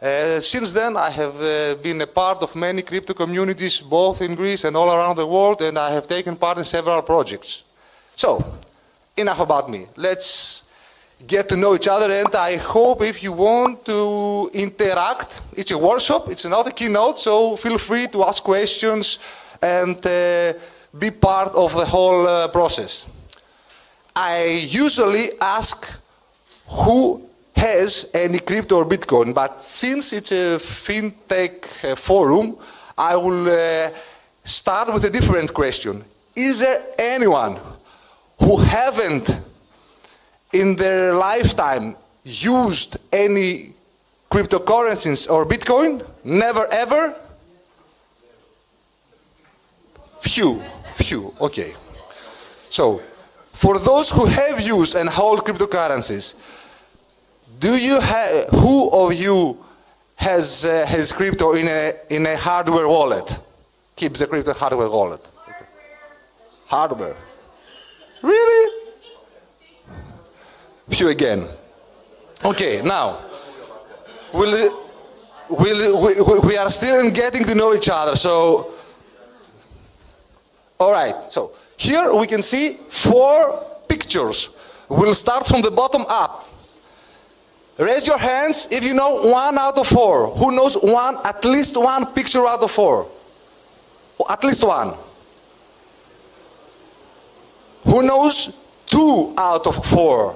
Since then, I have been a part of many crypto communities, both in Greece and all around the world, and I have taken part in several projects. So, enough about me. Let's get to know each other, and I hope if you want to interact, it's a workshop, it's not a keynote, so feel free to ask questions and be part of the whole process. I usually ask who has any crypto or Bitcoin, but since it's a FinTech forum, I will start with a different question. Is there anyone who haven't in their lifetime used any cryptocurrencies or Bitcoin? Never ever? Few, okay. So, for those who have used and hold cryptocurrencies, who of you has crypto in a hardware wallet? Keeps the crypto hardware wallet. Hardware. Really? Few again. Okay, now we are still getting to know each other. So, all right. So here we can see 4 pictures. We'll start from the bottom up. Raise your hands if you know 1 out of 4. Who knows at least one picture out of 4? At least one. Who knows 2 out of 4?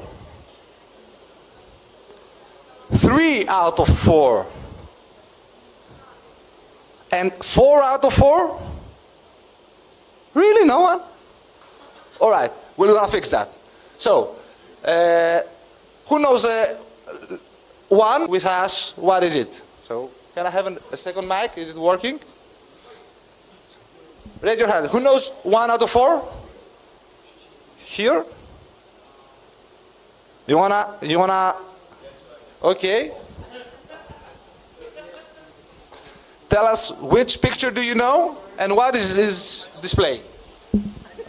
3 out of 4. And 4 out of 4? Really, no one? All right, we're gonna fix that. So, who knows one with us? What is it? So, can I have a second mic? Is it working? Raise your hand. Who knows 1 out of 4? Here? You wanna? Okay. Tell us which picture do you know and what is this display?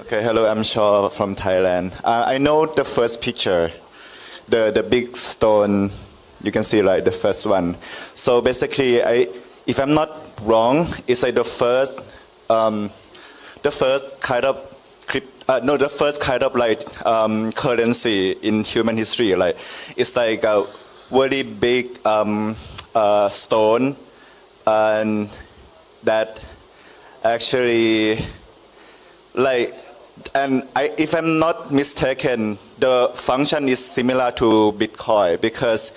Okay, hello, I'm Shaw from Thailand. I know the first picture, the big stone, you can see like the first one. So basically, if I'm not wrong, it's like the first kind of like currency in human history. Like it's like a very big stone, and that actually like. And if I'm not mistaken, the function is similar to Bitcoin because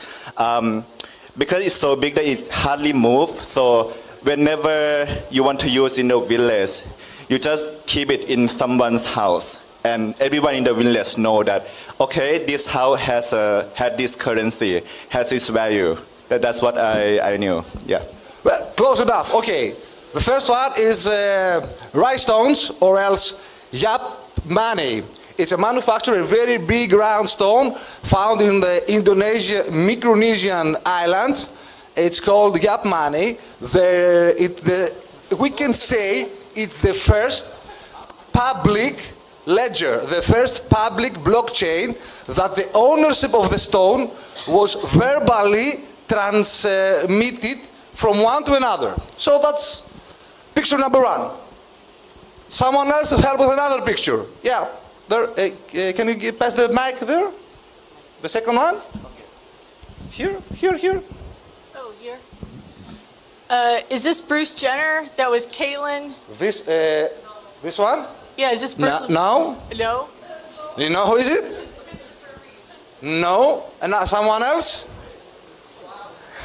it's so big that it hardly moves. So whenever you want to use in the village, you just keep it in someone's house, and everyone in the village know that okay, this house had this currency, has this value. That's what I knew. Yeah. Well, close enough. Okay. The first one is rice stones, or else Yap money. It's a manufacturer, a very big round stone found in the Micronesian islands. It's called Yap money. We can say it's the first public ledger, the first public blockchain that the ownership of the stone was verbally transmitted from one to another. So that's picture number 1. Someone else to help with another picture. Yeah, there. Can you pass the mic there? The second one? Here. Oh, here. Is this Bruce Jenner? That was Caitlyn. This one? Yeah, is this Bruce? No. No? You know who is it? No. And someone else?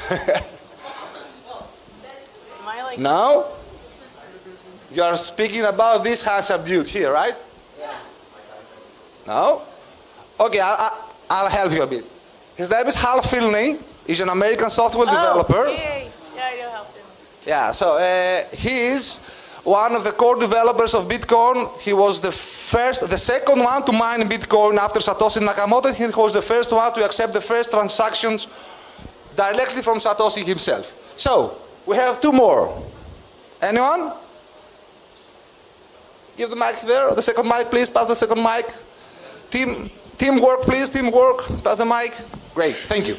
Am I like... No? You are speaking about this handsome dude here, right? Yeah. No? Okay, I'll help you a bit. His name is Hal Finney. He's an American software developer. Yeah, I know Hal Finney. Yeah, so he is one of the core developers of Bitcoin. He was the second one to mine Bitcoin after Satoshi Nakamoto. He was the first one to accept the first transactions directly from Satoshi himself. So, we have 2 more. Anyone? Give the mic there. The second mic, please. Pass the second mic. Teamwork, please. Teamwork. Pass the mic. Great. Thank you.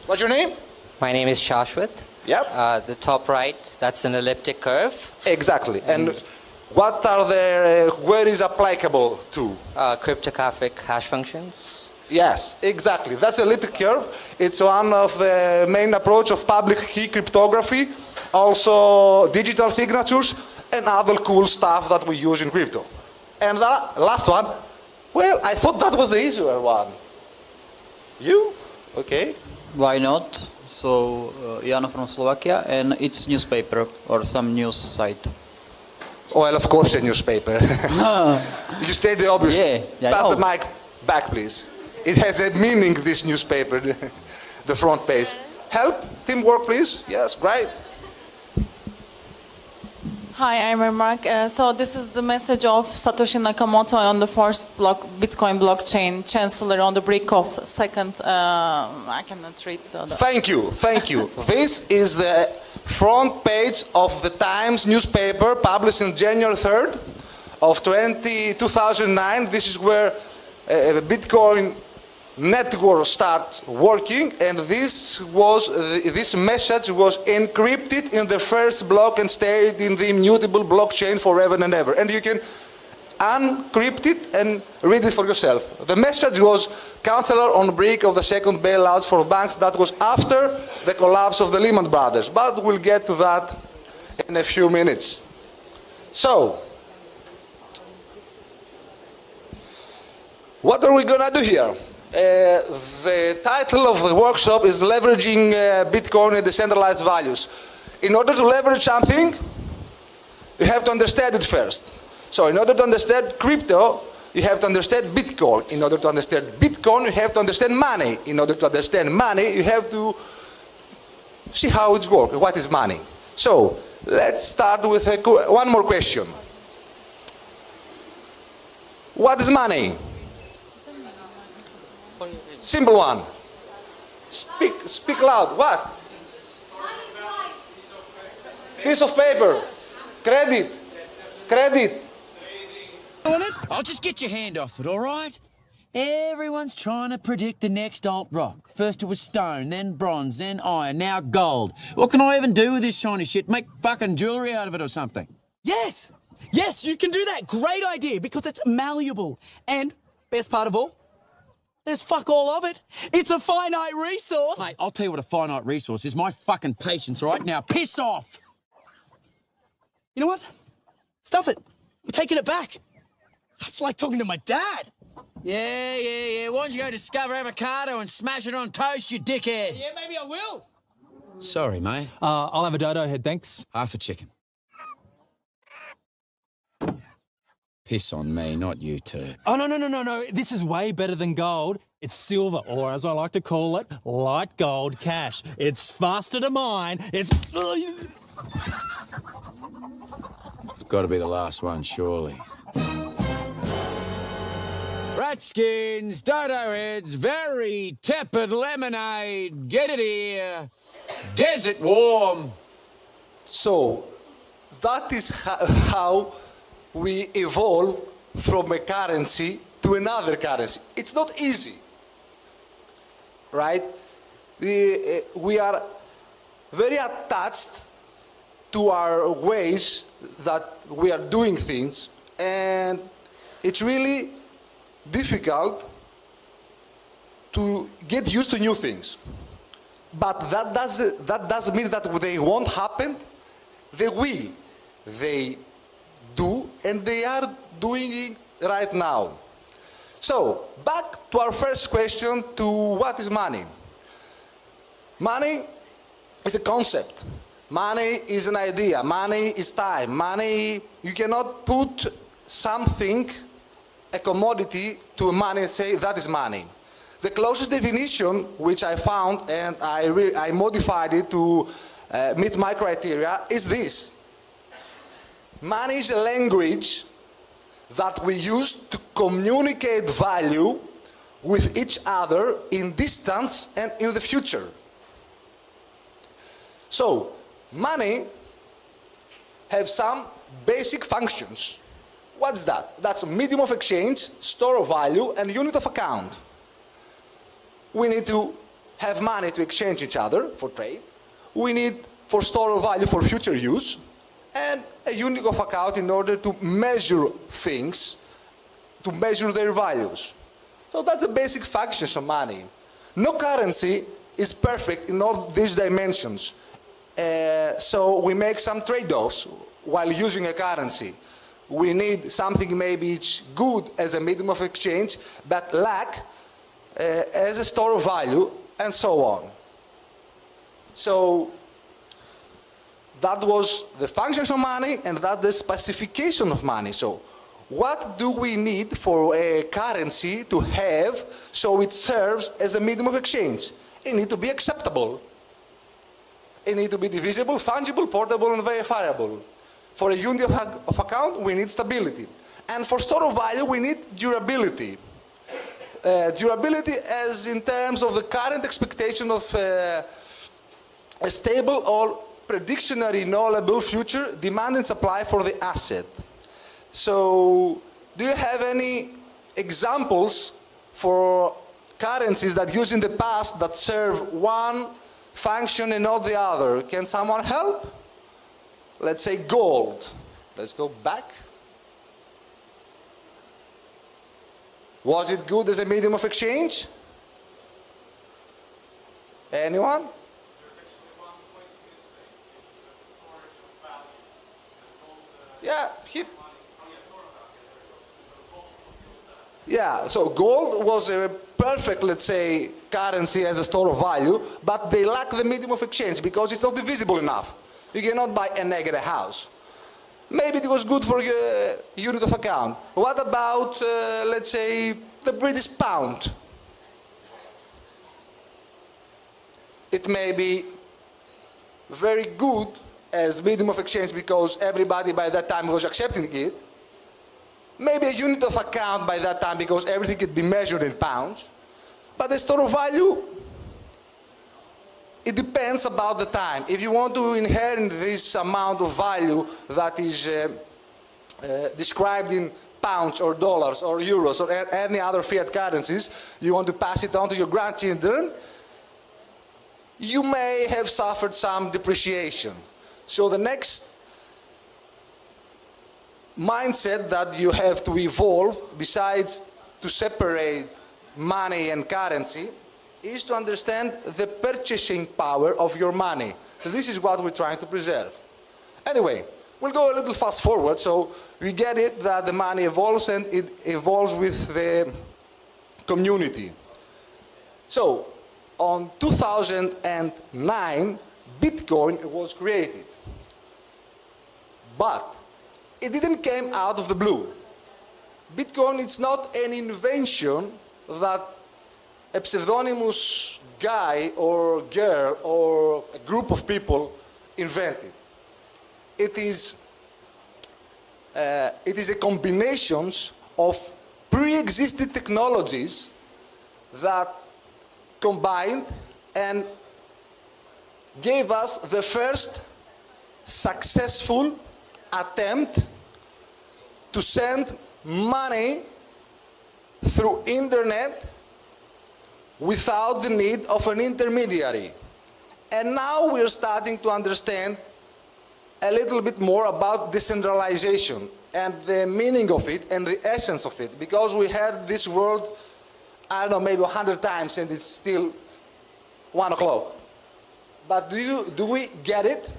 What's your name? My name is Shashwat. Yep. The top right, that's an elliptic curve. Exactly. And what are the, where is applicable to? Cryptographic hash functions. Yes, exactly. That's elliptic curve. It's one of the main approach of public key cryptography, also digital signatures, and other cool stuff that we use in crypto. And the last one, well, I thought that was the easier one. You? Okay. Why not? So, Jana from Slovakia, and it's newspaper or some news site. Well, of course, a newspaper. You state the obvious. Yeah, Pass the mic back, please. It has a meaning, this newspaper, the front page. Help? Teamwork, please. Yes, great. Hi, I'm Mark. So this is the message of Satoshi Nakamoto on the first Bitcoin blockchain, chancellor on the brick of second. I cannot read. Thank you, thank you. This is the front page of the Times newspaper, published on January 3rd of 2009. This is where Bitcoin network starts working, and this message was encrypted in the first block and stayed in the immutable blockchain forever and ever. And you can uncrypt it and read it for yourself. The message was counselor on brick of the second bailouts for banks. That was after the collapse of the Lehman Brothers, but we'll get to that in a few minutes. So, what are we gonna do here? The title of the workshop is Leveraging Bitcoin and Decentralized Values. In order to leverage something, you have to understand it first. So in order to understand crypto, you have to understand Bitcoin. In order to understand Bitcoin, you have to understand money. In order to understand money, you have to see how it works. What is money? So let's start with one more question. What is money? Simple one. Speak loud. What? Piece of paper. Credit. Credit. I'll just get your hand off it, all right? Everyone's trying to predict the next alt rock. First it was stone, then bronze, then iron, now gold. What can I even do with this shiny shit? Make fucking jewelry out of it or something? Yes! Yes, you can do that. Great idea, because it's malleable. And, best part of all, there's fuck all of it. It's a finite resource. Mate, I'll tell you what a finite resource is. My fucking patience, all right? Now, piss off! You know what? Stuff it. I'm taking it back. It's like talking to my dad. Yeah. Why don't you go discover avocado and smash it on toast, you dickhead? Yeah, maybe I will. Sorry, mate. I'll have a dodo head, thanks. Half a chicken. Piss on me, not you two. Oh, no. This is way better than gold. It's silver, or as I like to call it, light gold cash. It's faster to mine. It's... It's got to be the last one, surely. Ratskins, dodo heads, very tepid lemonade. Get it here. Desert warm. So, that is how we evolve from a currency to another currency. It's not easy, right? We are very attached to our ways that we are doing things, and it's really difficult to get used to new things. But that doesn't mean that they won't happen. They will. They do, and they are doing it right now. So, back to our first question, to what is money? Money is a concept. Money is an idea. Money is time. Money, you cannot put something, a commodity, to money and say that is money. The closest definition, which I found, and I modified it to meet my criteria, is this. Money is a language that we use to communicate value with each other in distance and in the future. So, money has some basic functions. What's that? That's a medium of exchange, store of value, and unit of account. We need to have money to exchange each other for trade. We need for store of value for future use, and a unit of account in order to measure things, to measure their values. So that's the basic functions of money. No currency is perfect in all these dimensions. So we make some trade-offs while using a currency. We need something maybe it's good as a medium of exchange, but lack as a store of value, and so on. So that was the functions of money, and that's the specification of money. So what do we need for a currency to have so it serves as a medium of exchange? It needs to be acceptable. It needs to be divisible, fungible, portable, and verifiable. For a unit of account, we need stability. And for store of value, we need durability. Durability as in terms of the current expectation of a stable or predictionary knowable future demand and supply for the asset. So, do you have any examples for currencies that used in the past that serve one function and not the other? Can someone help? Let's say gold. Let's go back. Was it good as a medium of exchange? Anyone? Yeah, yeah, so gold was a perfect, let's say, currency as a store of value, but they lack the medium of exchange because it's not divisible enough. You cannot buy an egg at a house. Maybe it was good for a unit of account. What about, let's say, the British pound? It may be very good as medium of exchange because everybody by that time was accepting it. Maybe a unit of account by that time because everything could be measured in pounds. But the store of value, it depends about the time. If you want to inherit this amount of value that is described in pounds or dollars or euros or any other fiat currencies, you want to pass it on to your grandchildren, you may have suffered some depreciation. So the next mindset that you have to evolve, besides to separate money and currency, is to understand the purchasing power of your money. This is what we're trying to preserve. Anyway, we'll go a little fast forward, so we get it that the money evolves and it evolves with the community. So, on 2009, Bitcoin was created. But it didn't come out of the blue. Bitcoin is not an invention that a pseudonymous guy or girl or a group of people invented. It is a combination of pre-existing technologies that combined and gave us the first successful attempt to send money through internet without the need of an intermediary. And now we're starting to understand a little bit more about decentralization and the meaning of it and the essence of it, because we heard this word, I don't know, maybe 100 times and it's still 1 o'clock. But do we get it?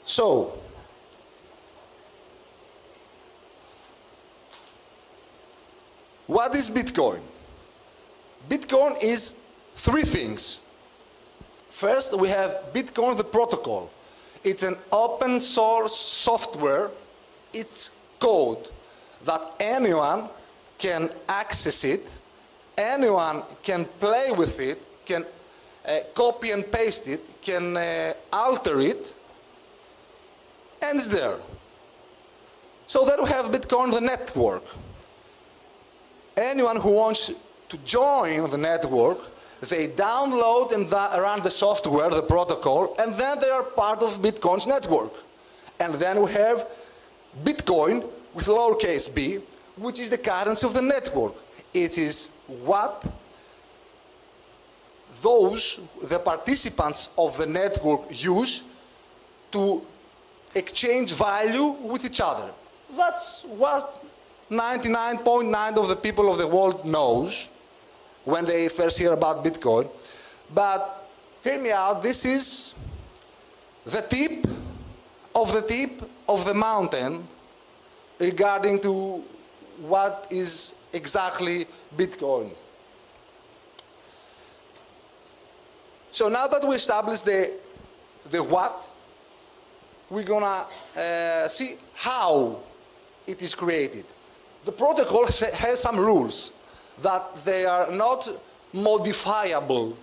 So, what is Bitcoin? Bitcoin is 3 things. First, we have Bitcoin, the protocol. It's an open source software. It's code that anyone can access it, anyone can play with it, can copy and paste it, can alter it, and it's there. So then we have Bitcoin, the network. Anyone who wants to join the network, they download and run the software, the protocol, and then they are part of Bitcoin's network. And then we have Bitcoin with lowercase b, which is the currency of the network. It is what the participants of the network use to exchange value with each other. That's what 99.9% of the people of the world knows when they first hear about Bitcoin. But hear me out, this is the tip of the mountain regarding to what is exactly Bitcoin. So now that we established the what, we're gonna see how it is created. The protocol has some rules that they are not modifiable.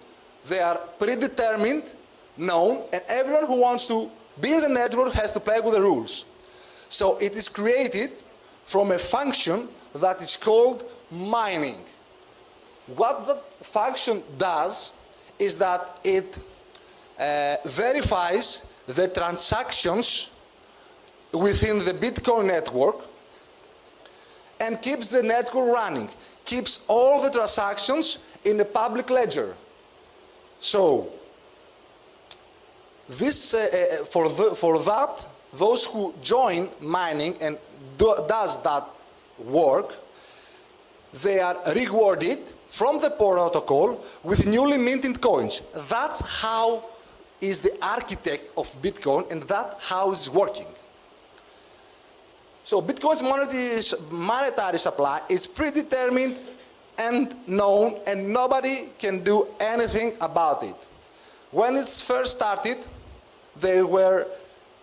They are predetermined, known, and everyone who wants to build a network has to play with the rules. So it is created from a function that is called mining. What the function does is that it verifies the transactions within the Bitcoin network and keeps the network running, keeps all the transactions in a public ledger. So this, for that, those who join mining and does that work, they are rewarded from the protocol with newly minted coins. That's how is the architect of Bitcoin, and that's how it's working. So Bitcoin's monetary supply is predetermined and known, and nobody can do anything about it. When it's first started, there were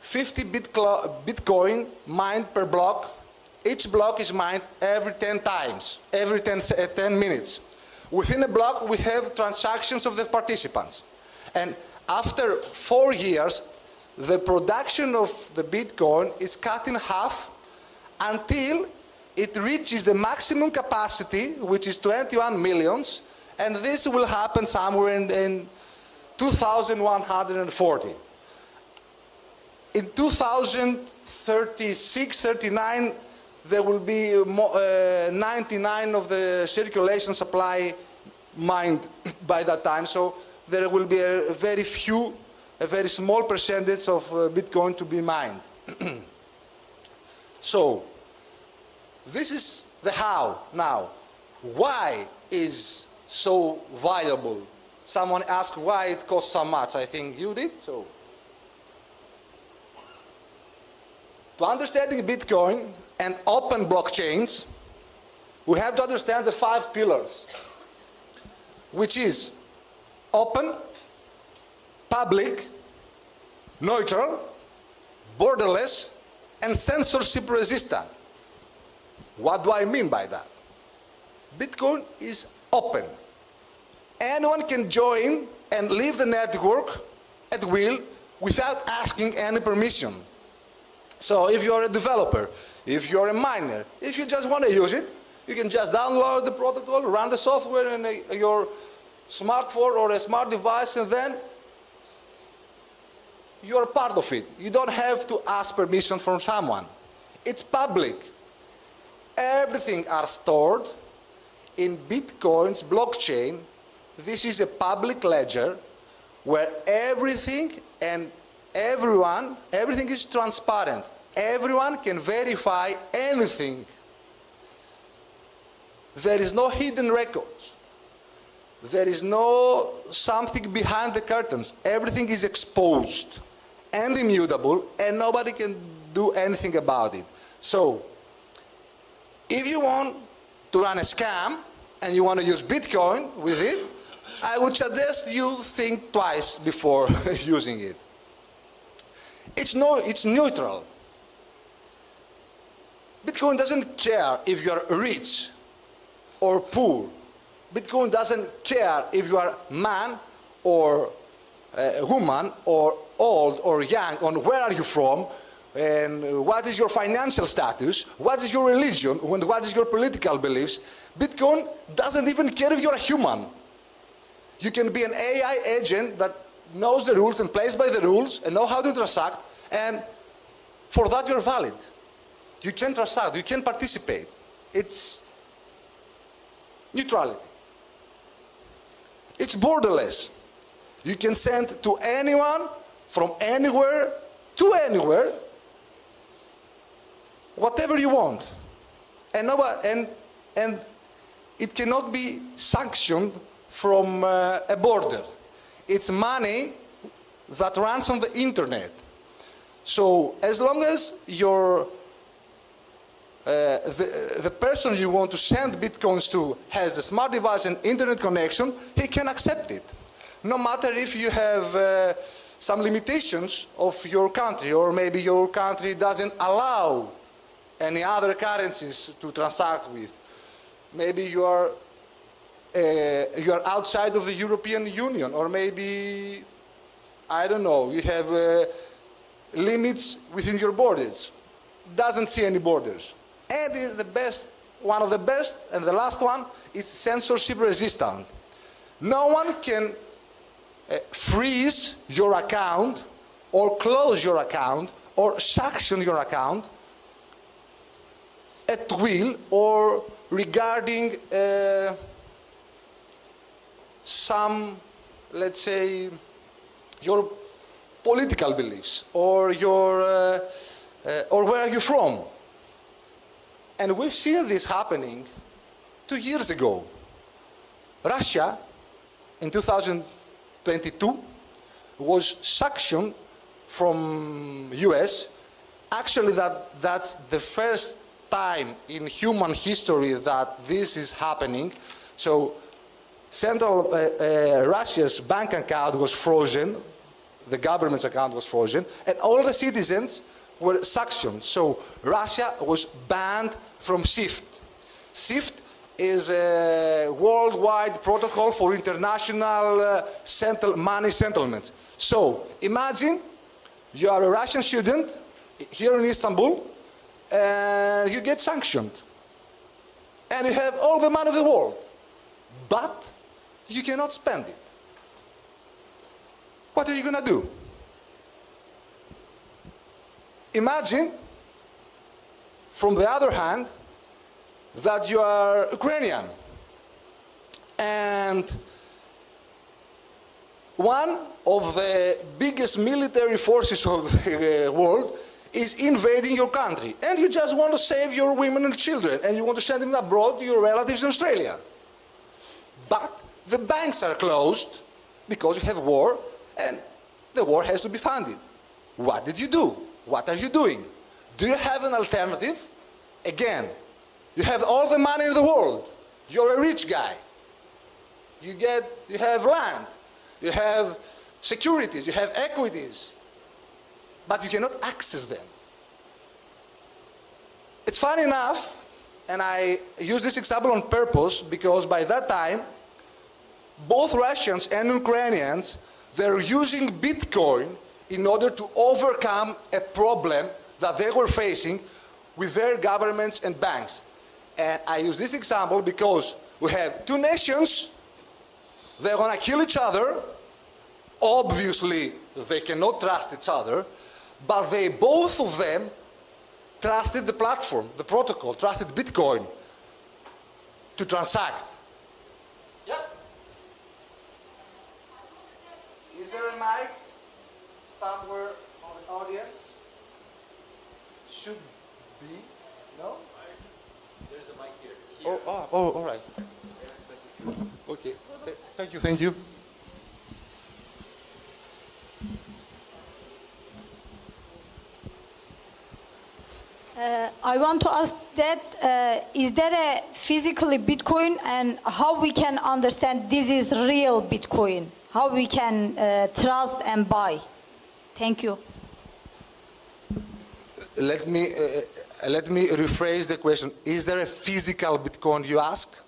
50 Bitcoin mined per block. Each block is mined every 10 times, every 10 minutes. Within a block, we have transactions of the participants. And after 4 years, the production of the Bitcoin is cut in half until it reaches the maximum capacity, which is 21 millions, and this will happen somewhere in 2140. In 2036, 39, there will be 99 of the circulation supply mined by that time. So there will be a very small percentage of Bitcoin to be mined. So this is the how. Now, why is so valuable? Someone asked why it costs so much. I think you did. So to understanding Bitcoin and open blockchains, we have to understand the 5 pillars, which is open, public, neutral, borderless, and censorship resistant. What do I mean by that? Bitcoin is open. Anyone can join and leave the network at will without asking any permission. So if you're a developer, if you're a miner, if you just want to use it, you can just download the protocol, run the software in your smartphone or a smart device, and then you're part of it. You don't have to ask permission from someone. It's public. Everything are stored in Bitcoin's blockchain. This is a public ledger where everything and everything is transparent. Everyone can verify anything. There is no hidden records. There is no something behind the curtains. Everything is exposed and immutable, and nobody can do anything about it. So, if you want to run a scam and you want to use Bitcoin with it, I would suggest you think twice before using it. It's neutral. Bitcoin doesn't care if you're rich or poor. Bitcoin doesn't care if you are man or woman or old or young, or where are you from, and what is your financial status, what is your religion, and what is your political beliefs. Bitcoin doesn't even care if you're a human. You can be an AI agent that knows the rules and plays by the rules and know how to transact, and for that you're valid. You can transact, you can participate. It's neutrality. It's borderless. You can send to anyone, from anywhere, to anywhere, whatever you want. And it cannot be sanctioned from a border. It's money that runs on the internet. So as long as the person you want to send bitcoins to has a smart device and internet connection, he can accept it. No matter if you have some limitations of your country, or maybe your country doesn't allow any other currencies to transact with. Maybe you are outside of the European Union, or maybe, I don't know, you have limits within your borders. Doesn't see any borders. And is the best, one of the best, and the last one is censorship resistant. No one can freeze your account, or close your account, or sanction your account at will, or regarding some, let's say, your political beliefs, or your, or where are you from? And we've seen this happening 2 years ago. Russia, in 2022, was sanctioned from US. Actually, that's the first time in human history that this is happening. So central Russia's bank account was frozen, the government's account was frozen, and all the citizens were sanctioned. So Russia was banned from SWIFT. SWIFT is a worldwide protocol for international money settlements. So imagine you are a Russian student here in Istanbul, and you get sanctioned. And you have all the money of the world, but you cannot spend it. What are you going to do? Imagine, from the other hand, that you are Ukrainian, and one of the biggest military forces of the world is invading your country, and you just want to save your women and children, and you want to send them abroad to your relatives in Australia. But the banks are closed because you have war, and the war has to be funded. What did you do? What are you doing? Do you have an alternative? Again, you have all the money in the world. You're a rich guy. You have land. You have securities. You have equities. But you cannot access them. It's funny enough, and I use this example on purpose, because by that time, both Russians and Ukrainians, they're using Bitcoin in order to overcome a problem that they were facing with their governments and banks. And I use this example because we have two nations, they're going to kill each other. Obviously, they cannot trust each other, but they, both of them, trusted the platform, the protocol, trusted Bitcoin to transact. Yeah. Is there a mic somewhere on the audience? Should be. No? There's a mic here. Oh, all right. Okay. Thank you. Thank you. I want to ask that, is there a physically Bitcoin, and how we can understand this is real Bitcoin? How we can trust and buy? Thank you. Let me rephrase the question. Is there a physical Bitcoin, you ask?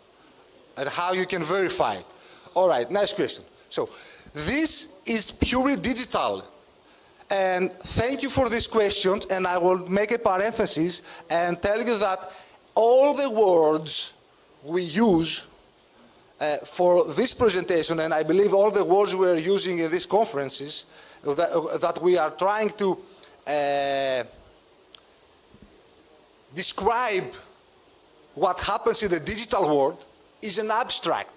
And how you can verify it? All right, nice question. So this is purely digital. And thank you for this question, and I will make a parenthesis and tell you that all the words we use for this presentation, and I believe all the words we are using in these conferences, that we are trying to describe what happens in the digital world, is an abstract.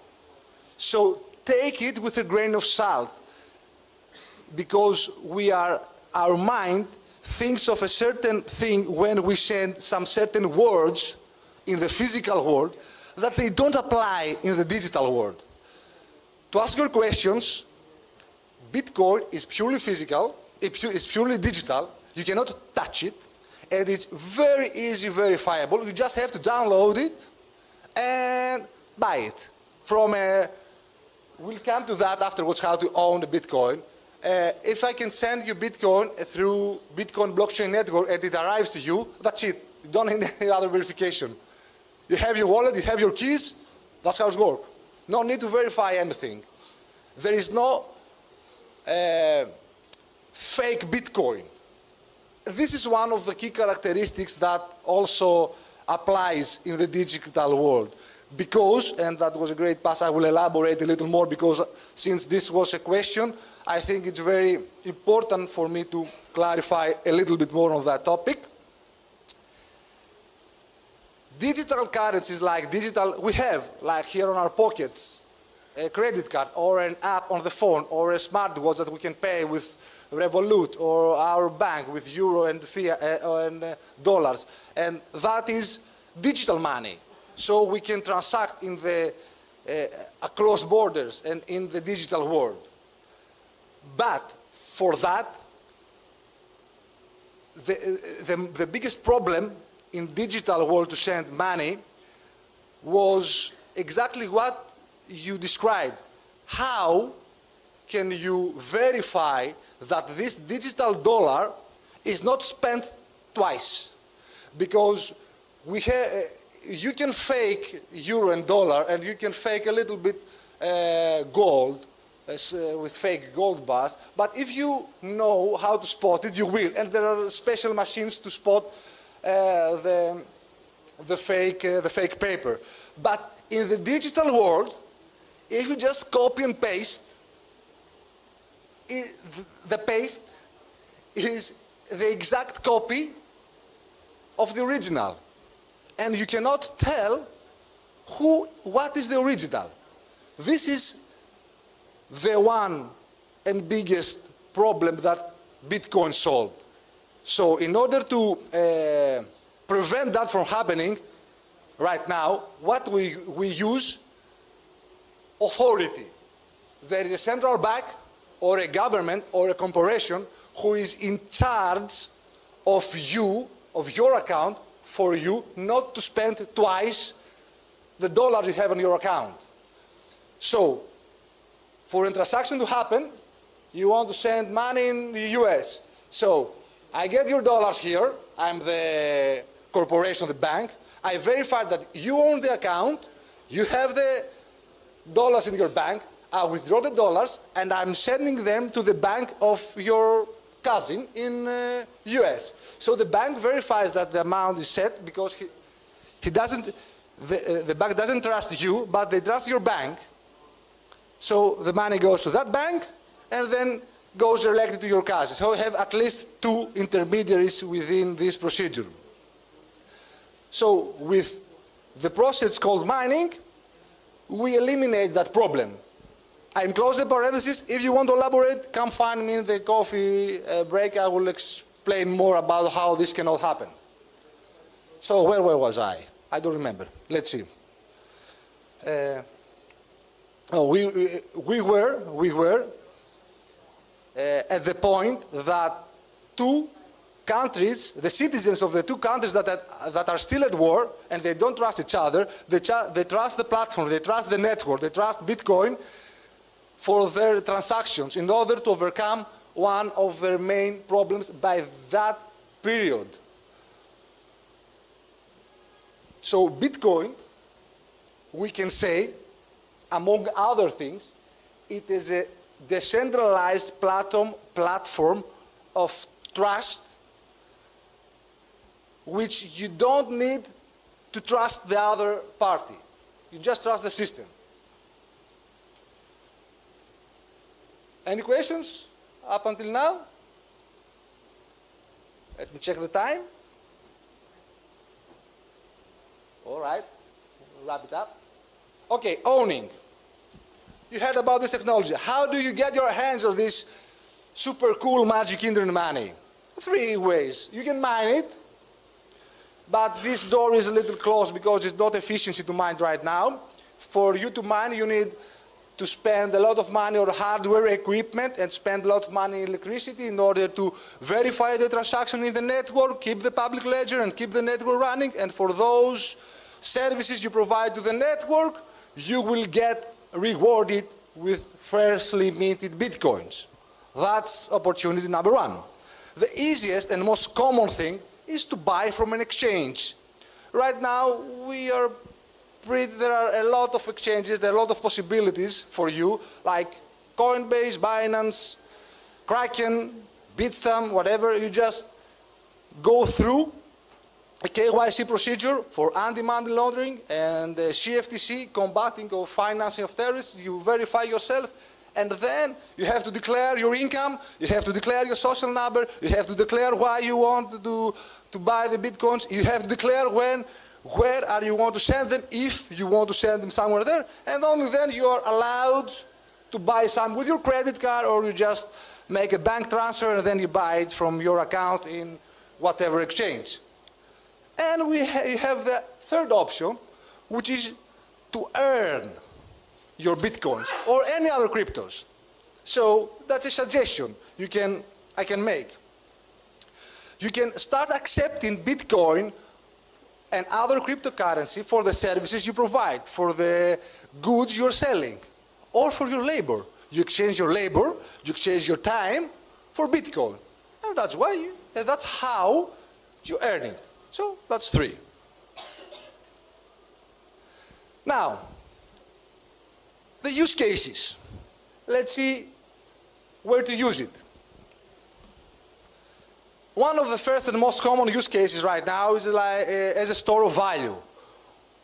So take it with a grain of salt, because our mind thinks of a certain thing when we send some certain words in the physical world that they don't apply in the digital world. To ask your questions, Bitcoin is purely physical, it's purely digital, you cannot touch it, and it's very easy verifiable. You just have to download it and buy it from a, we'll come to that afterwards, how to own a Bitcoin. If I can send you Bitcoin through Bitcoin blockchain network and it arrives to you, that's it. You don't need any other verification. You have your wallet, you have your keys, that's how it works. No need to verify anything. There is no fake Bitcoin. This is one of the key characteristics that also applies in the digital world. Because, and that was a great pass, I will elaborate a little more, because since this was a question, I think it's very important for me to clarify a little bit more on that topic. Digital currencies like digital, we have, like here on our pockets, a credit card or an app on the phone or a smartwatch that we can pay with Revolut, or our bank with euro and fiat and dollars, and that is digital money. So we can transact in the across borders and in the digital world. But for that, the biggest problem in digital world to send money was exactly what you described. How can you verify that this digital dollar is not spent twice? Because we have, you can fake euro and dollar, and you can fake a little bit gold with fake gold bars, but if you know how to spot it, you will. And there are special machines to spot the fake paper. But in the digital world, if you just copy and paste, the paste is the exact copy of the original. And you cannot tell what is the original. This is the one and biggest problem that Bitcoin solved. So in order to prevent that from happening right now, what we use, authority. There is a central bank or a government or a corporation who is in charge of your account, for you not to spend twice the dollars you have on your account. So, for a transaction to happen, you want to send money in the US. So, I get your dollars here, I'm the corporation, the bank, I verify that you own the account, you have the dollars in your bank, I withdraw the dollars, and I'm sending them to the bank of your cousin in US. So the bank verifies that the amount is set, because he doesn't, the bank doesn't trust you, but they trust your bank. So the money goes to that bank and then goes directly to your cousin. So we have at least two intermediaries within this procedure. So with the process called mining, we eliminate that problem. I'm closing the parenthesis. If you want to elaborate, come find me in the coffee break. I will explain more about how this cannot happen. So where was I? I don't remember. Let's see. We were at the point that two countries, the citizens of the two countries that are still at war, and they don't trust each other, they trust the platform, they trust the network, they trust Bitcoin for their transactions in order to overcome one of their main problems by that period. So Bitcoin, we can say, among other things, it is a decentralized platform of trust, which you don't need to trust the other party. You just trust the system. Any questions up until now? Let me check the time. All right, we'll wrap it up. Okay, owning. you heard about this technology. How do you get your hands on this super cool magic internet money? 3 ways. You can mine it, but this door is a little closed because it's not efficiency to mine right now. For you to mine, you need to spend a lot of money on hardware equipment and spend a lot of money in electricity in order to verify the transaction in the network, keep the public ledger, and keep the network running. And for those services you provide to the network, you will get rewarded with freshly minted bitcoins. That's opportunity number 1. The easiest and most common thing is to buy from an exchange. Right now, there are a lot of exchanges, there are a lot of possibilities for you, like Coinbase, Binance, Kraken, Bitstamp, whatever. You just go through a KYC procedure for anti-money laundering and CFTC, combating of financing of terrorists. You verify yourself, and then you have to declare your income, you have to declare your social number, you have to declare why you want to buy the bitcoins, you have to declare where are you want to send them, if you want to send them somewhere there, and only then you are allowed to buy some with your credit card, or you just make a bank transfer and then you buy it from your account in whatever exchange. And you have the third option, which is to earn your bitcoins or any other cryptos. So that's a suggestion I can make. You can start accepting Bitcoin and other cryptocurrency for the services you provide, for the goods you're selling, or for your labor. You exchange your labor, you exchange your time for Bitcoin. And that's how you earn it. So that's 3. Now, the use cases. Let's see where to use it. One of the first and most common use cases right now is as a store of value.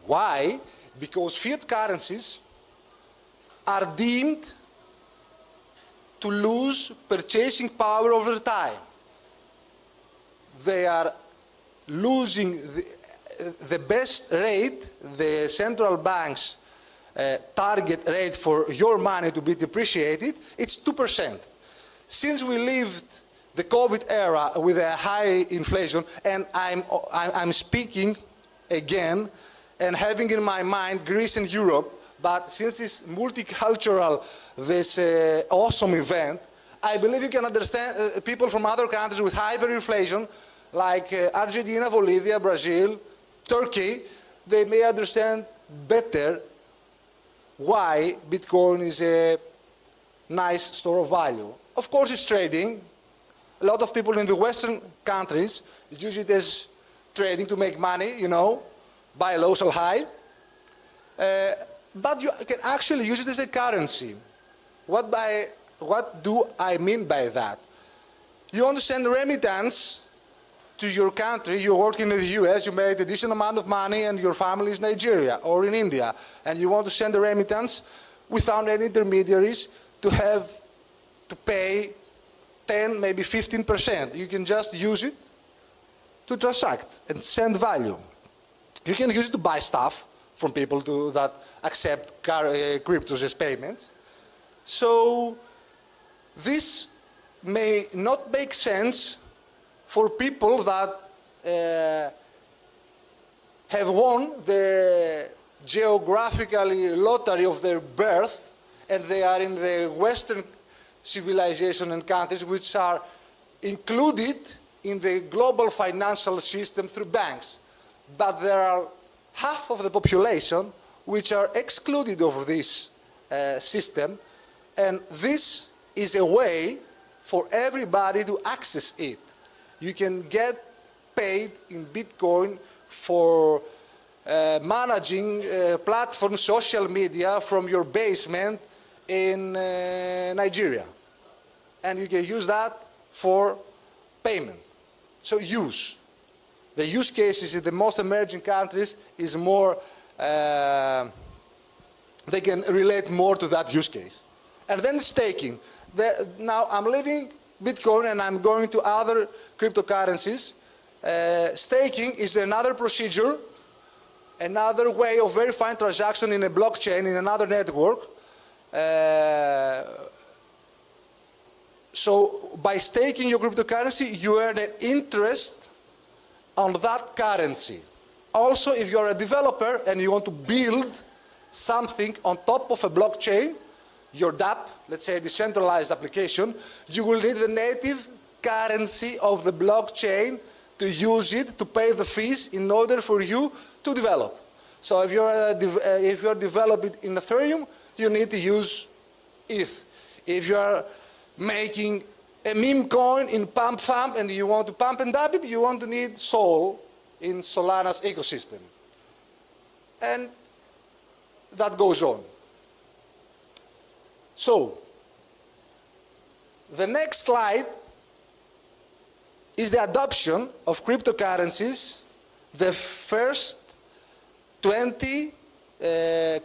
Why? Because fiat currencies are deemed to lose purchasing power over time. They are losing the best rate, the central bank's target rate for your money to be depreciated, it's 2%. Since we lived the COVID era with a high inflation, and I'm speaking again and having in my mind Greece and Europe, but since it's multicultural, this awesome event, I believe you can understand people from other countries with hyperinflation, like Argentina, Bolivia, Brazil, Turkey, they may understand better why Bitcoin is a nice store of value. Of course, it's trading. A lot of people in the Western countries use it as trading to make money, buy low, sell high. But you can actually use it as a currency. What do I mean by that? You want to send remittance to your country, you're working in the US, you made a decent amount of money and your family is in Nigeria or in India, and you want to send a remittance without any intermediaries to pay 10, maybe 15%. You can just use it to transact and send value. You can use it to buy stuff from people that accept cryptos as payments. So this may not make sense for people that have won the geographically lottery of their birth, and they are in the Western civilization and countries which are included in the global financial system through banks. But there are half of the population which are excluded of this system, and this is a way for everybody to access it. You can get paid in Bitcoin for managing platforms, social media from your basement in Nigeria. And you can use that for payment. So the use cases in the most emerging countries is more, they can relate more to that use case. And then staking. Now I'm leaving Bitcoin and I'm going to other cryptocurrencies. Staking is another procedure, another way of verifying transaction in a blockchain, in another network. So by staking your cryptocurrency, you earn an interest on that currency. Also, if you're a developer and you want to build something on top of a blockchain, your DApp, let's say a decentralized application, you will need the native currency of the blockchain to use it, to pay the fees in order for you to develop. So if you're developing in Ethereum, you need to use ETH. If you're making a meme coin in Pump Thump and you want to pump and dump it, you want to need Sol in Solana's ecosystem. And that goes on. So, the next slide is the adoption of cryptocurrencies. The first 20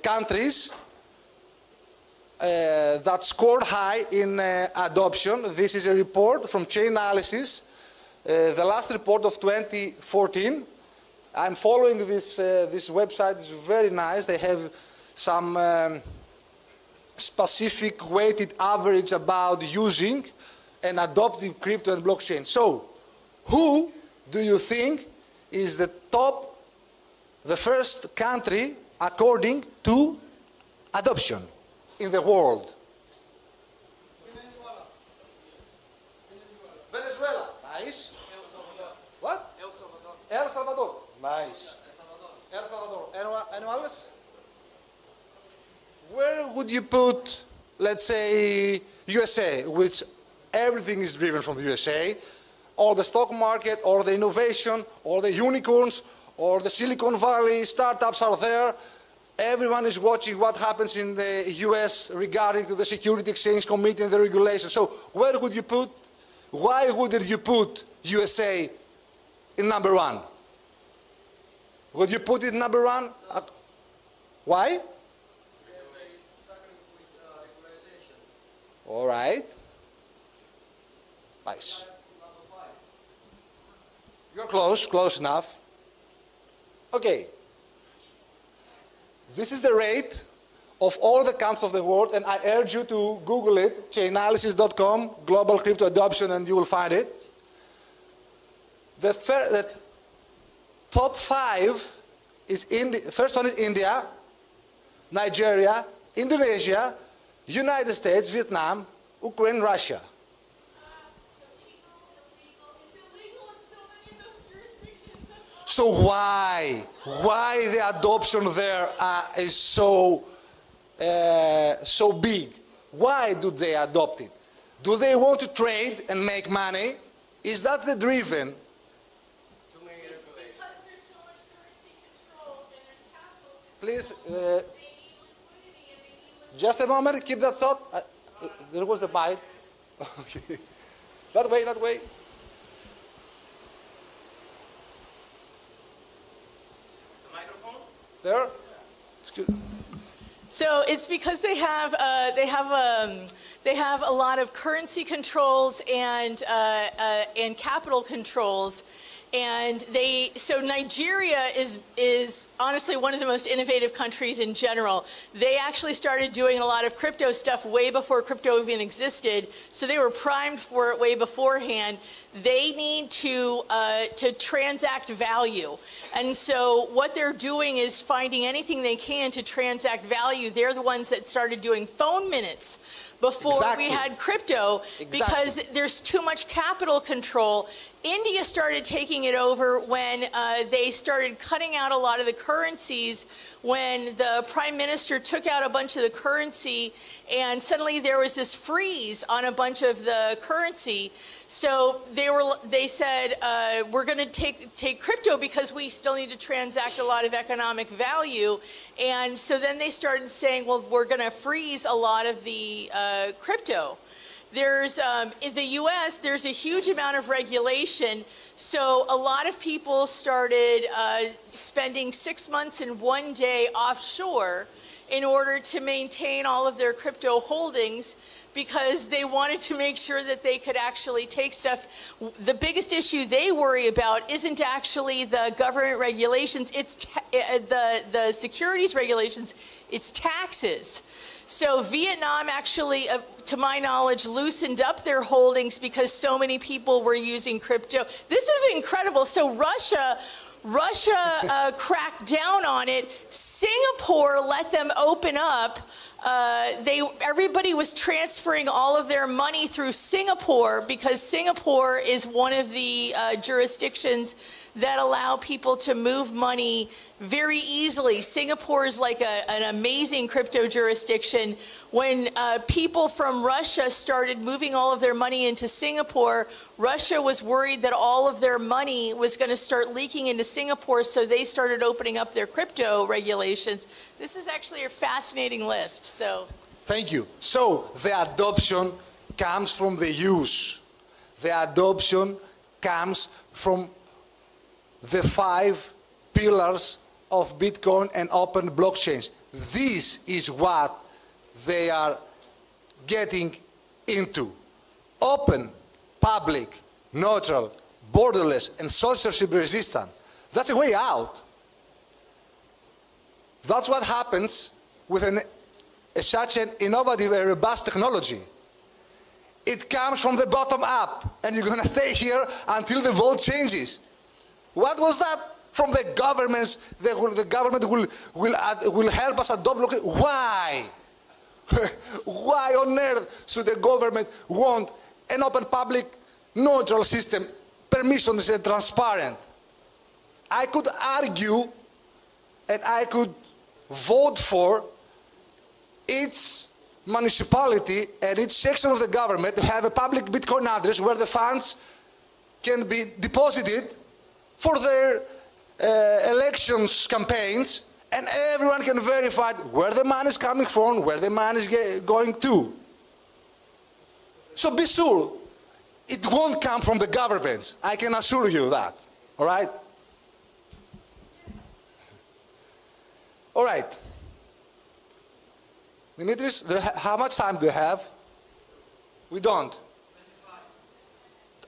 countries that scored high in adoption. This is a report from Chainalysis, the last report of 2014. I'm following this website. It's very nice. They have some specific weighted average about using and adopting crypto and blockchain. So, who do you think is the first country according to adoption in the world? Venezuela. Nice. What? El Salvador. Nice. El Salvador. Anyone else? Where would you put, let's say, USA, which everything is driven from the USA, all the stock market, all the innovation, all the unicorns, or the Silicon Valley startups are there. Everyone is watching what happens in the US regarding to the Security Exchange Committee and the regulation. So where would you put, why wouldn't you put USA in number one? Would you put it number one? Why? All right. Nice. You're close enough. Okay. This is the rate of all the countries of the world, and I urge you to Google it, chainalysis.com, global crypto adoption, and you will find it. The top 5 is first one is India, Nigeria, Indonesia, United States, Vietnam, Ukraine, Russia. So why the adoption there is so big? Why do they adopt it? Do they want to trade and make money? Is that the driven? It's because there's so much currency control and there's capital. Please, They need liquidity and they need liquidity. just a moment, keep that thought. There was the mic. Okay. That way, that way. There? Excuse. So it's because they have a lot of currency controls and capital controls, and so Nigeria is honestly one of the most innovative countries in general. They actually started doing a lot of crypto stuff way before crypto even existed, so they were primed for it way beforehand. They need to transact value. And so what they're doing is finding anything they can to transact value. They're the ones that started doing phone minutes before we had crypto because there's too much capital control. India started taking it over when they started cutting out a lot of the currencies, when the prime minister took out a bunch of the currency and suddenly there was this freeze on a bunch of the currency. So they said, we're going to take crypto because we still need to transact a lot of economic value. And so then they started saying, well, we're going to freeze a lot of the crypto. There's, in the US, there's a huge amount of regulation. So a lot of people started spending 6 months and 1 day offshore in order to maintain all of their crypto holdings, because they wanted to make sure that they could actually take stuff. The biggest issue they worry about isn't actually the government regulations, it's the securities regulations, it's taxes. So Vietnam actually, to my knowledge, loosened up their holdings because so many people were using crypto. This is incredible. So Russia cracked down on it. Singapore let them open up. Everybody was transferring all of their money through Singapore because Singapore is one of the jurisdictions that allow people to move money very easily. Singapore is like an amazing crypto jurisdiction. When people from Russia started moving all of their money into Singapore, Russia was worried that all of their money was going to start leaking into Singapore, so they started opening up their crypto regulations. This is actually a fascinating list. So, thank you. So the adoption comes from the use. The adoption comes from the 5 pillars of Bitcoin and open blockchains. This is what they are getting into. Open, public, neutral, borderless, and censorship resistant. That's a way out. That's what happens with such an innovative and robust technology. It comes from the bottom up, and you're going to stay here until the vote changes. What was that? From the governments, the government will help us adopt blockchain. Why? Why on earth should the government want an open, public, neutral system, permissionless and transparent? I could argue and I could vote for each municipality and each section of the government to have a public Bitcoin address where the funds can be deposited for their elections campaigns, and everyone can verify where the money is coming from, where the money is going to. So be sure, it won't come from the government. I can assure you that. All right? All right. Dimitris, how much time do you have? We don't.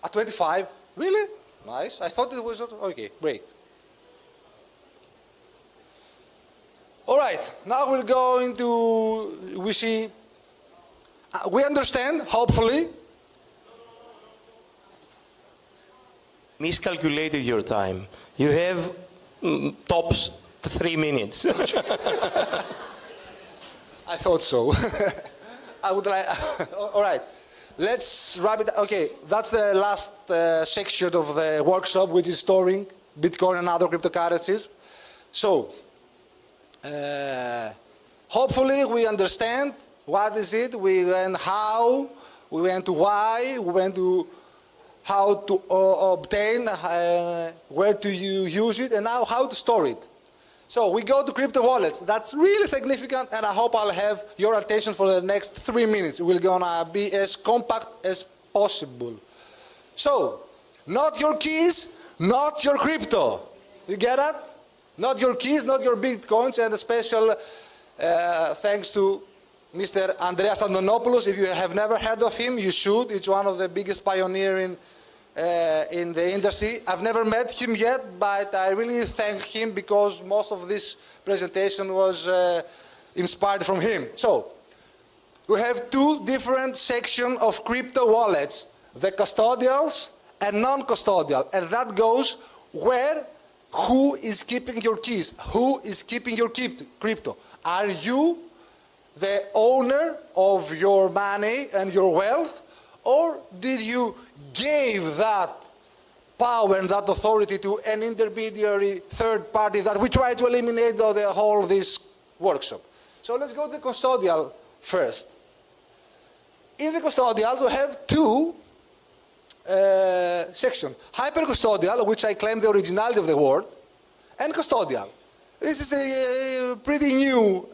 25. At 25? Really? Nice. I thought it was okay. Great. All right. Now we're going to we understand, hopefully. Miscalculated your time. You have tops 3 minutes. I thought so. I would like. All right. Let's wrap it. Okay, that's the last section of the workshop, which is storing Bitcoin and other cryptocurrencies. So, hopefully we understand what is it, we went how, we went to why, we went to how to obtain, where to use it, and now how to store it. So we go to crypto wallets. That's really significant, and I hope I'll have your attention for the next 3 minutes. We're gonna be as compact as possible. So, not your keys, not your crypto. You get that? Not your keys, not your Bitcoins, and a special thanks to Mr. Andreas Antonopoulos. If you have never heard of him, you should. It's one of the biggest pioneers in the industry. I've never met him yet, but I really thank him because most of this presentation was inspired from him. So, we have 2 different sections of crypto wallets, the custodials and non-custodial, and that goes where, who is keeping your keys, who is keeping your crypto. Are you the owner of your money and your wealth, or did you give that power and that authority to an intermediary third party that we try to eliminate the whole this workshop? So let's go to the custodial first. In the custodial, we have 2 sections. Hyper-custodial, which I claim the originality of the word, and custodial. This is a pretty new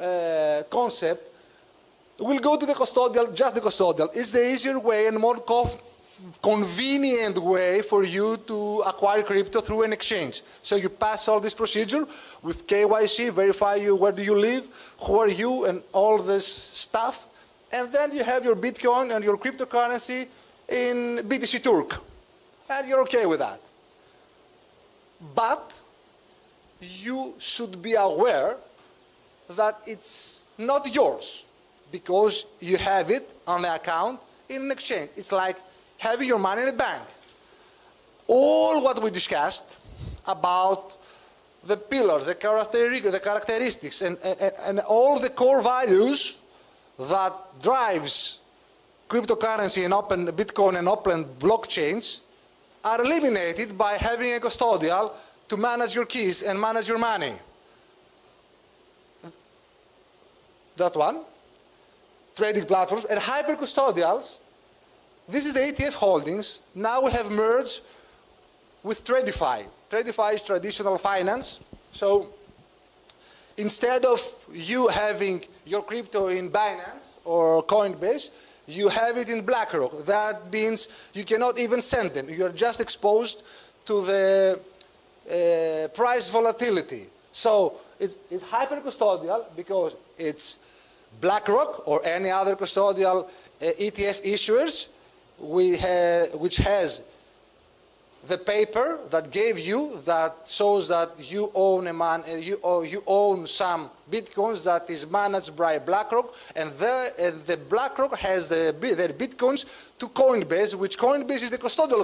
concept. We'll go to the custodial, just the custodial. It's the easier way and more convenient way for you to acquire crypto through an exchange. So you pass all this procedure with KYC, verify you, where do you live, who are you, and all this stuff. And then you have your Bitcoin and your cryptocurrency in BTC Turk. And you're okay with that. But you should be aware that it's not yours. because you have it on the account in an exchange. It's like having your money in a bank. All what we discussed about the pillars, the characteristics, and all the core values that drives cryptocurrency and open Bitcoin and open blockchains are eliminated by having a custodial to manage your keys and manage your money. That one, trading platforms, and hyper-custodials. This is the ETF holdings. Now we have merged with Tradify. Tradify is traditional finance. So instead of you having your crypto in Binance or Coinbase, you have it in BlackRock. That means you cannot even send them. You are just exposed to the price volatility. So it's hyper-custodial because it's BlackRock or any other custodial ETF issuers which has the paper that gave you that shows that you own you own some bitcoins that is managed by BlackRock, and the BlackRock has their bitcoins to Coinbase, which Coinbase is the custodial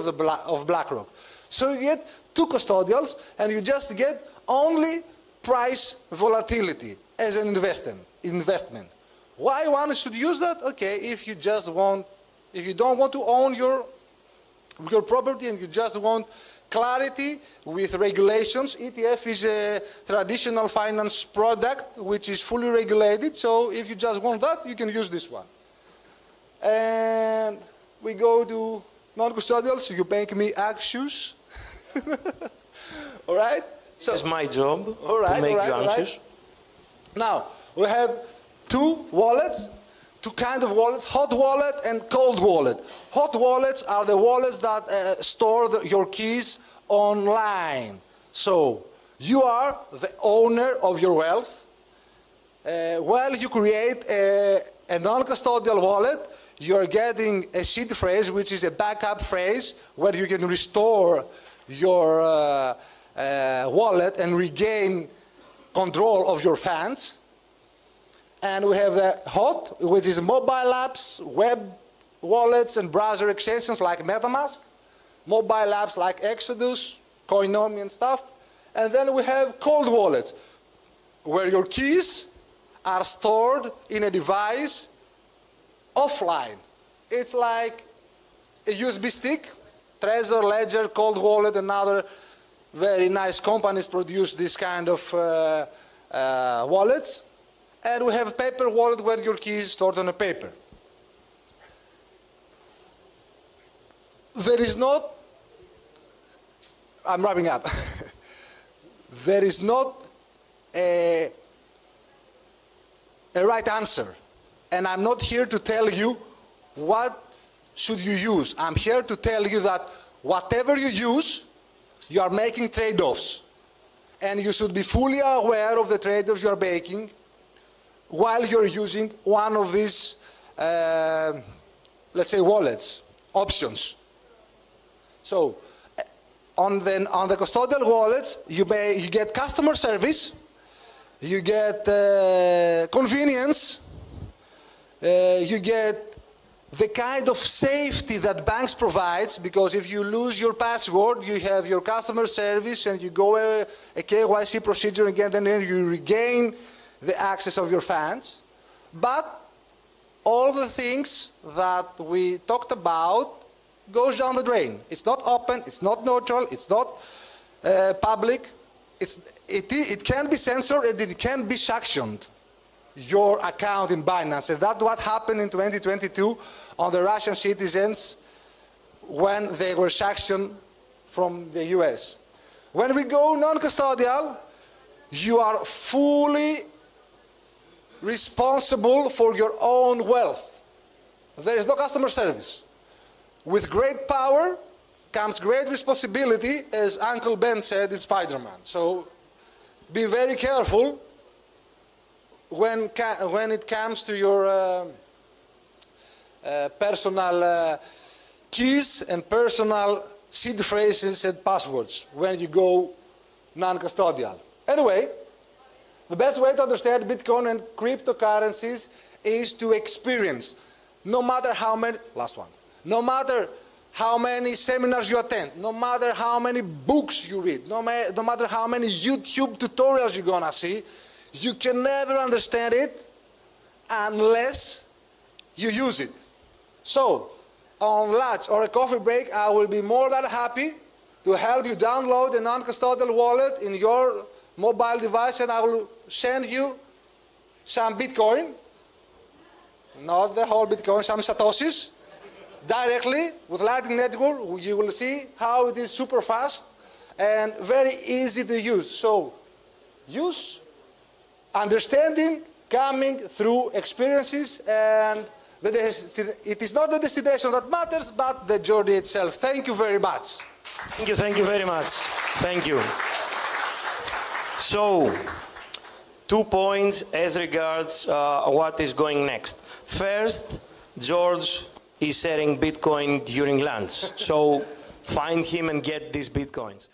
of BlackRock. So you get two custodials, and you just get only price volatility as an investment. Why one should use that? Okay, if you don't want to own your property and you just want clarity with regulations, ETF is a traditional finance product which is fully regulated. So if you just want that, you can use this one. And we go to non-custodials. You make me anxious. All right? So, it's my job to make you anxious. Now, we have two wallets. Two kinds of wallets, hot wallet and cold wallet. Hot wallets are the wallets that store your keys online. So you are the owner of your wealth. While you create a non-custodial wallet, you are getting a seed phrase, which is a backup phrase, where you can restore your wallet and regain control of your funds. And we have hot, which is mobile apps, web wallets, and browser extensions like MetaMask, mobile apps like Exodus, Coinomi, and stuff. And then we have cold wallets, where your keys are stored in a device offline. It's like a USB stick. Trezor, Ledger, Cold Wallet, and other very nice companies produce this kind of wallets. And we have paper wallet where your key is stored on a paper. There is not, I'm wrapping up. There is not a right answer. And I'm not here to tell you what should you use. I'm here to tell you that whatever you use, you are making trade-offs. And you should be fully aware of the trade-offs you are making while you're using one of these, let's say, wallets, options. So on the custodial wallets, you get customer service, you get convenience, you get the kind of safety that banks provides, because if you lose your password, you have your customer service and you go a KYC procedure again, and then you regain the access of your funds. But all the things that we talked about goes down the drain. It's not open, it's not neutral, it's not public. It can be censored and it can be sanctioned, your account in Binance. And that's what happened in 2022 on the Russian citizens when they were sanctioned from the US. When we go non-custodial, you are fully responsible for your own wealth. There is no customer service. With great power comes great responsibility, as Uncle Ben said in Spider-Man. So be very careful when it comes to your personal keys and personal seed phrases and passwords when you go non-custodial. Anyway, the best way to understand Bitcoin and cryptocurrencies is to experience. No matter how many, last one, no matter how many seminars you attend, no matter how many books you read, no matter how many YouTube tutorials you're gonna see, you can never understand it unless you use it. So, on lunch or a coffee break, I will be more than happy to help you download a non-custodial wallet in your mobile device, and I will send you some Bitcoin, not the whole Bitcoin, some Satoshis, directly with Lightning Network. You will see how it is super fast and very easy to use. So, use, understanding, coming through experiences, and it is not the destination that matters, but the journey itself. Thank you very much. Thank you very much. Thank you. So, 2 points as regards what is going next. First, George is sharing Bitcoin during lunch. So, find him and get these Bitcoins.